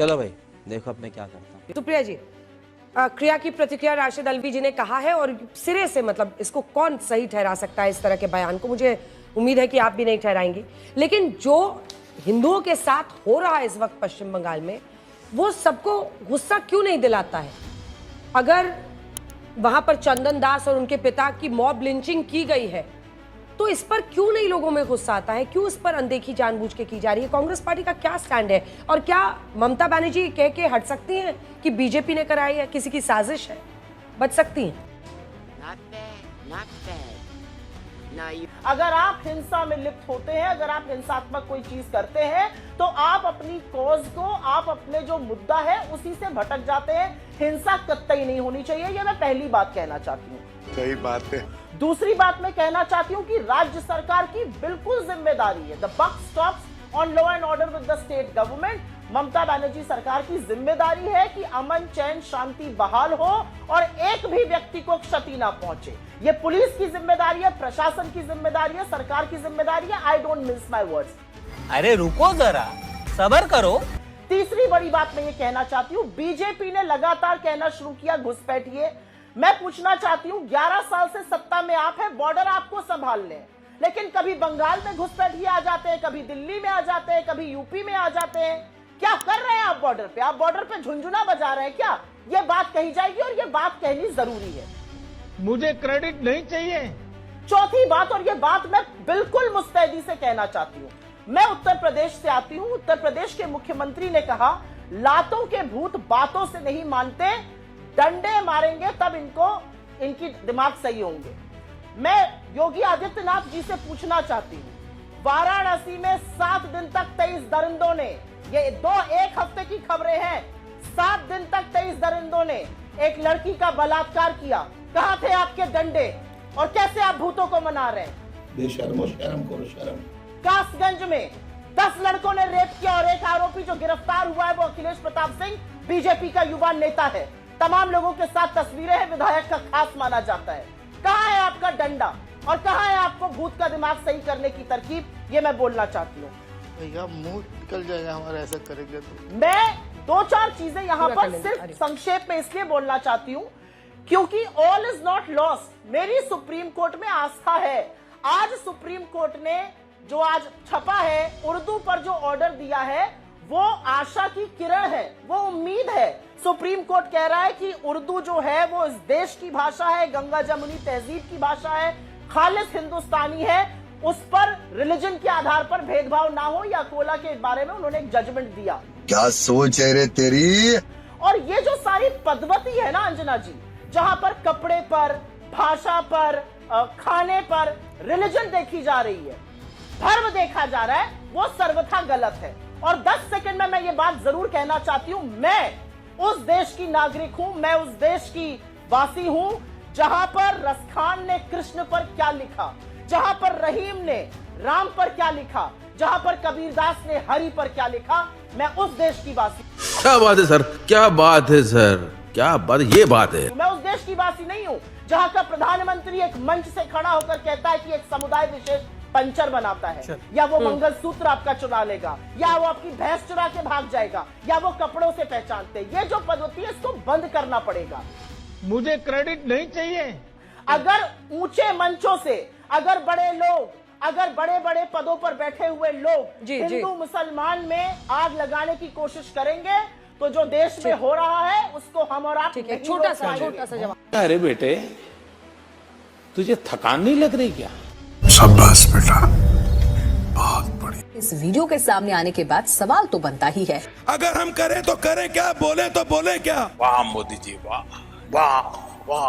चलो भाई देखो अब मैं क्या करता हूँ। सुप्रिया जी, क्रिया की प्रतिक्रिया राशिद अल्वी जी ने कहा है और सिरे से मतलब इसको कौन सही ठहरा सकता है इस तरह के बयान को, मुझे उम्मीद है कि आप भी नहीं ठहराएंगी। लेकिन जो हिंदुओं के साथ हो रहा है इस वक्त पश्चिम बंगाल में, वो सबको गुस्सा क्यों नहीं दिलाता है? अगर वहां पर चंदन दास और उनके पिता की मॉब लिंचिंग की गई है तो इस पर क्यों नहीं लोगों में गुस्सा आता है? क्यों इस पर अनदेखी जानबूझ के की जा रही है? कांग्रेस पार्टी का क्या स्टैंड है? और क्या ममता बनर्जी कह के हट सकती हैं कि बीजेपी ने कराई है, किसी की साजिश है? बच सकती हैं? अगर आप हिंसा में लिप्त होते हैं, अगर आप हिंसात्मक कोई चीज करते हैं, तो आप अपनी कॉज को, आप अपने जो मुद्दा है उसी से भटक जाते हैं। हिंसा कतई नहीं होनी चाहिए, ये मैं पहली बात कहना चाहती हूँ। सही बात है। दूसरी बात मैं कहना चाहती हूँ कि राज्य सरकार की बिल्कुल जिम्मेदारी है। The buck stops on law and order with the state government. Mamata Banerjee सरकार की जिम्मेदारी है कि अमन चैन शांति बहाल हो और एक भी व्यक्ति को क्षति ना पहुंचे। ये पुलिस की जिम्मेदारी है, प्रशासन की जिम्मेदारी है, सरकार की जिम्मेदारी है। I don't miss my words. अरे रुको जरा, सब्र करो। तीसरी बड़ी बात मैं ये कहना चाहती हूँ, बीजेपी ने लगातार कहना शुरू किया घुसपैठिए। मैं पूछना चाहती हूँ, 11 साल से सत्ता में आप हैं, बॉर्डर आपको संभाल लें, लेकिन कभी बंगाल में घुसपैठिए आ जाते हैं, कभी दिल्ली में आ जाते हैं, कभी यूपी में आ जाते हैं। क्या कर रहे हैं आप बॉर्डर पे? आप बॉर्डर पे झुंझुना बजा रहे हैं क्या? ये बात कही जाएगी और ये बात कहनी जरूरी है। मुझे क्रेडिट नहीं चाहिए। चौथी बात, और ये बात मैं बिल्कुल मुस्तैदी से कहना चाहती हूँ, मैं उत्तर प्रदेश से आती हूँ। उत्तर प्रदेश के मुख्यमंत्री ने कहा, लातों के भूत बातों से नहीं मानते, डंडे मारेंगे तब इनकी दिमाग सही होंगे। मैं योगी आदित्यनाथ जी से पूछना चाहती हूँ, वाराणसी में 7 दिन तक 23 दरिंदों ने, ये एक हफ्ते की खबरें हैं, 7 दिन तक 23 दरिंदों ने एक लड़की का बलात्कार किया। कहां थे आपके डंडे? और कैसे आप भूतों को मना रहे हैं? बेशर्मो, शर्म करो शर्म। कासगंज में 10 लड़कों ने रेप किया और एक आरोपी जो गिरफ्तार हुआ है वो अखिलेश प्रताप सिंह, बीजेपी का युवा नेता है। तमाम लोगों के साथ तस्वीरें हैं, विधायक का खास माना जाता है। कहां है आपका डंडा और कहां है आपको भूत का दिमाग सही करने की तरकीब? ये मैं बोलना चाहती हूँ। भैया मुंह निकल जाएगा हमारा ऐसा करेंगे तो। मैं 2-4 चीजें यहाँ पर सिर्फ संक्षेप में इसलिए बोलना चाहती हूँ क्योंकि ऑल इज नॉट लॉस्ट। मेरी सुप्रीम कोर्ट में आस्था है। आज सुप्रीम कोर्ट ने जो आज छपा है, उर्दू पर जो ऑर्डर दिया है, वो आशा की किरण है, वो उम्मीद है। सुप्रीम कोर्ट कह रहा है कि उर्दू जो है वो इस देश की भाषा है, गंगा जमुनी तहजीब की भाषा है, खालिस हिंदुस्तानी है। उस पर रिलीजन के आधार पर भेदभाव ना हो, या कोला के बारे में उन्होंने एक जजमेंट दिया। क्या सोच है रे तेरी? और ये जो सारी पद्धति है ना अंजना जी, जहां पर कपड़े पर, भाषा पर, खाने पर रिलीजन देखी जा रही है, धर्म देखा जा रहा है, वो सर्वथा गलत है। और 10 सेकंड में मैं ये बात जरूर कहना चाहती हूं, मैं उस देश की नागरिक हूं, मैं उस देश की वासी हूं जहां पर रसखान ने कृष्ण पर क्या लिखा, जहां पर रहीम ने राम पर क्या लिखा, जहां पर कबीरदास ने हरि पर क्या लिखा। मैं उस देश की वासी। क्या बात है सर, क्या बात है सर, क्या बात, ये बात है। मैं उस देश की वासी नहीं हूं जहां का प्रधानमंत्री एक मंच से खड़ा होकर कहता है कि एक समुदाय विशेष पंचर बनाता है, या वो मंगलसूत्र आपका चुरा लेगा, या वो आपकी भैंस चुरा के भाग जाएगा, या वो कपड़ों से पहचानते। ये जो पद्धति है इसको बंद करना पड़ेगा। मुझे क्रेडिट नहीं चाहिए। अगर ऊंचे मंचों से, अगर बड़े लोग, अगर बड़े बड़े पदों पर बैठे हुए लोग हिंदू मुसलमान में आग लगाने की कोशिश करेंगे, तो जो देश में हो रहा है उसको हम और आप छोटा सा जवाब। अरे बेटे, तुझे थकान नहीं लग रही क्या? शाबाश बेटा, बहुत बढ़िया। इस वीडियो के सामने आने के बाद सवाल तो बनता ही है, अगर हम करें तो करें क्या, बोले तो बोले क्या? वाह मोदी जी वाह, वाह।